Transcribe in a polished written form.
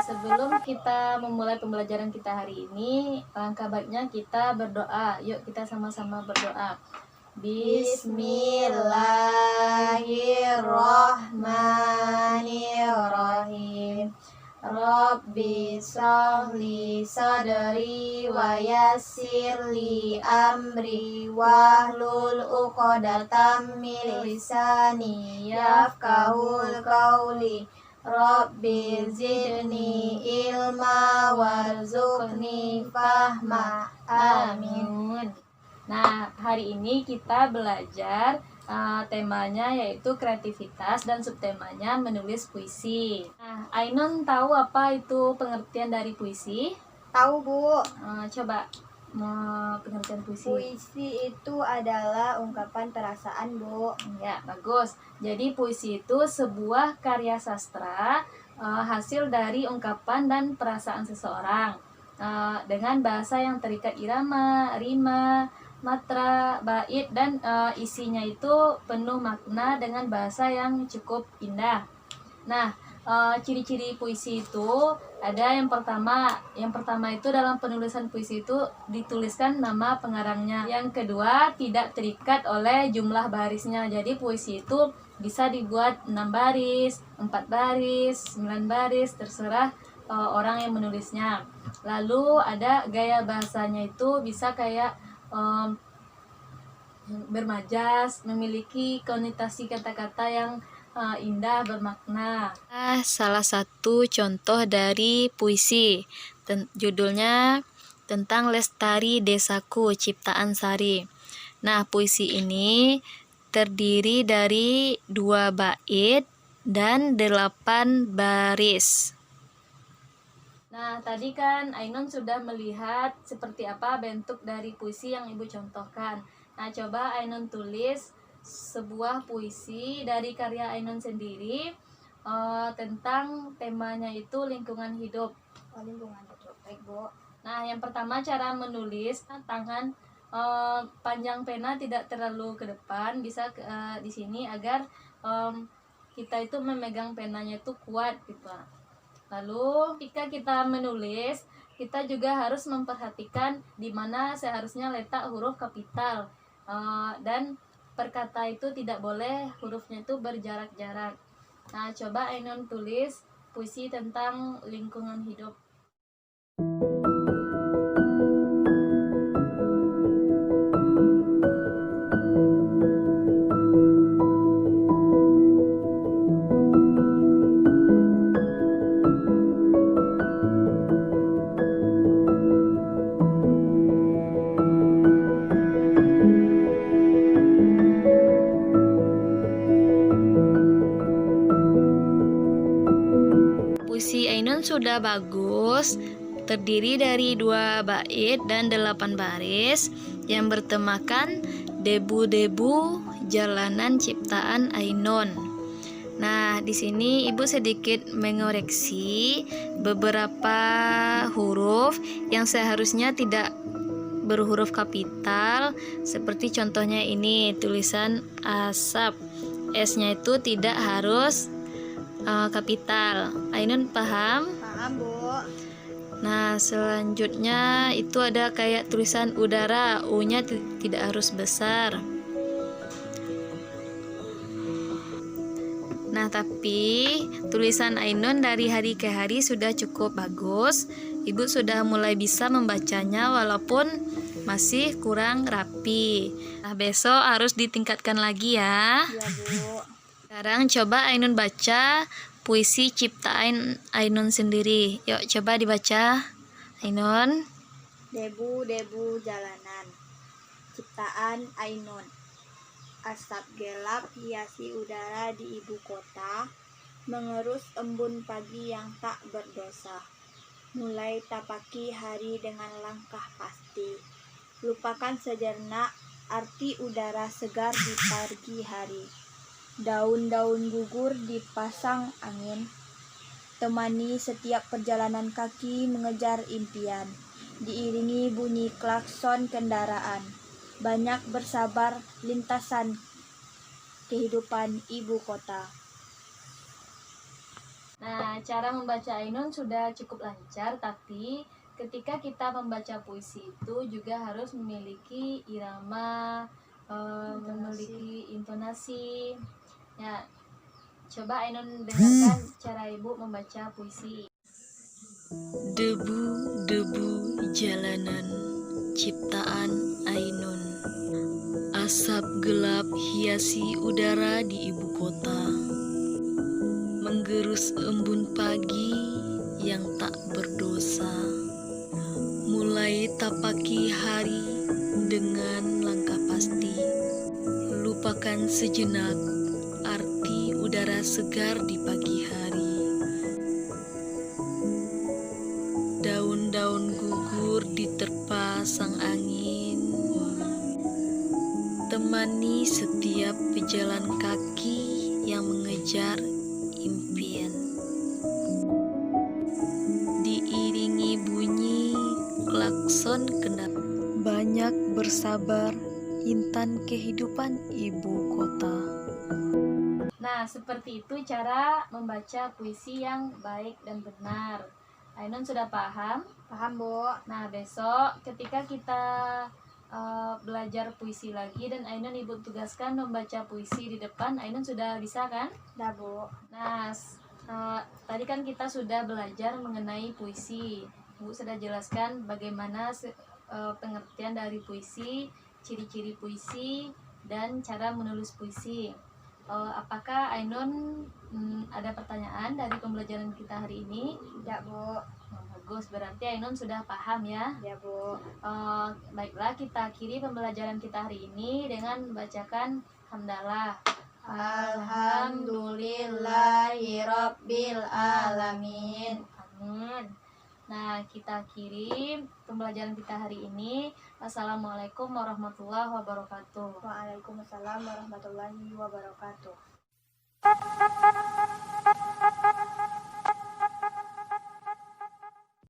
sebelum kita memulai pembelajaran kita hari ini, langkah baiknya kita berdoa. Yuk kita sama-sama berdoa. Bismillahirrahmanirrahim. Rabbi shrahli sadri wa yassirli amri wahlul 'uqdatam min lisani yafqahul qawli. Rabbi zidni ilma warzuqni fahma. Amin. Nah, hari ini kita belajar temanya yaitu kreativitas dan subtemanya menulis puisi. Nah, Ainun tahu apa itu pengertian dari puisi? Tahu, Bu. Coba pengertian puisi. Puisi itu adalah ungkapan perasaan, Bu. Ya, bagus. Jadi puisi itu sebuah karya sastra hasil dari ungkapan dan perasaan seseorang dengan bahasa yang terikat irama, rima, matra, bait, dan isinya itu penuh makna dengan bahasa yang cukup indah. Nah, ciri-ciri puisi itu ada yang pertama itu dalam penulisan puisi itu dituliskan nama pengarangnya. Yang kedua, tidak terikat oleh jumlah barisnya. Jadi puisi itu bisa dibuat 6 baris, 4 baris, 9 baris, terserah orang yang menulisnya. Lalu ada gaya bahasanya itu bisa kayak bermajas, memiliki konotasi kata-kata yang indah, bermakna. Salah satu contoh dari puisi, judulnya tentang Lestari Desaku Ciptaan Sari. Nah, puisi ini terdiri dari 2 bait dan 8 baris. Nah, tadi kan Ainun sudah melihat seperti apa bentuk dari puisi yang Ibu contohkan. Nah, coba Ainun tulis sebuah puisi dari karya Ainun sendiri tentang temanya itu lingkungan hidup. Lingkungan hidup, baik, Bu. Nah, yang pertama cara menulis, tangan panjang pena tidak terlalu ke depan, bisa di sini agar kita itu memegang penanya itu kuat gitu. Lalu ketika kita menulis, kita juga harus memperhatikan di mana seharusnya letak huruf kapital dan per kata itu tidak boleh hurufnya itu berjarak-jarak. Nah, coba Ainun tulis puisi tentang lingkungan hidup. Puisi Ainun sudah bagus, terdiri dari 2 bait dan 8 baris yang bertemakan debu-debu jalanan ciptaan Ainun. Nah, di sini Ibu sedikit mengoreksi beberapa huruf yang seharusnya tidak berhuruf kapital, seperti contohnya ini tulisan asap. S-nya itu tidak harus kapital. Ainun paham? Paham, Bu. Nah, selanjutnya itu ada kayak tulisan udara, U-nya tidak harus besar. Nah, tapi tulisan Ainun dari hari ke hari sudah cukup bagus. Ibu sudah mulai bisa membacanya walaupun masih kurang rapi. Nah, besok harus ditingkatkan lagi ya. Iya, Bu. Sekarang coba Ainun baca puisi ciptaan Ainun sendiri. Yuk coba dibaca Ainun. Debu-debu jalanan, ciptaan Ainun. Asap gelap hiasi udara di ibu kota, mengerus embun pagi yang tak berdosa. Mulai tapaki hari dengan langkah pasti, lupakan sejenak arti udara segar di pagi hari. Daun-daun gugur dipasang angin, temani setiap perjalanan kaki mengejar impian. Diiringi bunyi klakson kendaraan, banyak bersabar lintasan kehidupan ibu kota. Nah, cara membaca Ainun sudah cukup lancar, tapi ketika kita membaca puisi itu juga harus memiliki irama, memiliki intonasi. Ya, coba Ainun dengarkan cara Ibu membaca puisi. Debu-debu jalanan ciptaan Ainun. Asap gelap hiasi udara di ibu kota. Menggerus embun pagi yang tak berdosa. Mulai tapaki hari dengan langkah pasti. Lupakan sejenak arti udara segar di pagi hari. Daun-daun gugur diterpa sang angin. Temani setiap pejalan kaki yang mengejar impian. Diiringi bunyi klakson kendaraan. Banyak bersabar intan kehidupan ibu kota. Nah, seperti itu cara membaca puisi yang baik dan benar. Ainun sudah paham? Paham, Bu? Nah, besok ketika kita belajar puisi lagi dan Ainun Ibu tugaskan membaca puisi di depan, Ainun sudah bisa kan? Dah, Bu. Nah, tadi kan kita sudah belajar mengenai puisi. Ibu sudah jelaskan bagaimana pengertian dari puisi, ciri-ciri puisi, dan cara menulis puisi. Apakah Ainun ada pertanyaan dari pembelajaran kita hari ini? Tidak, Bu. Bagus, berarti Ainun sudah paham ya. Ya, Bu. Baiklah, kita akhiri pembelajaran kita hari ini dengan membacakan hamdalah. Alhamdulillahirabbil alamin. Amin. Nah, kita akhiri pembelajaran kita hari ini. Assalamualaikum warahmatullahi wabarakatuh. Waalaikumsalam warahmatullahi wabarakatuh.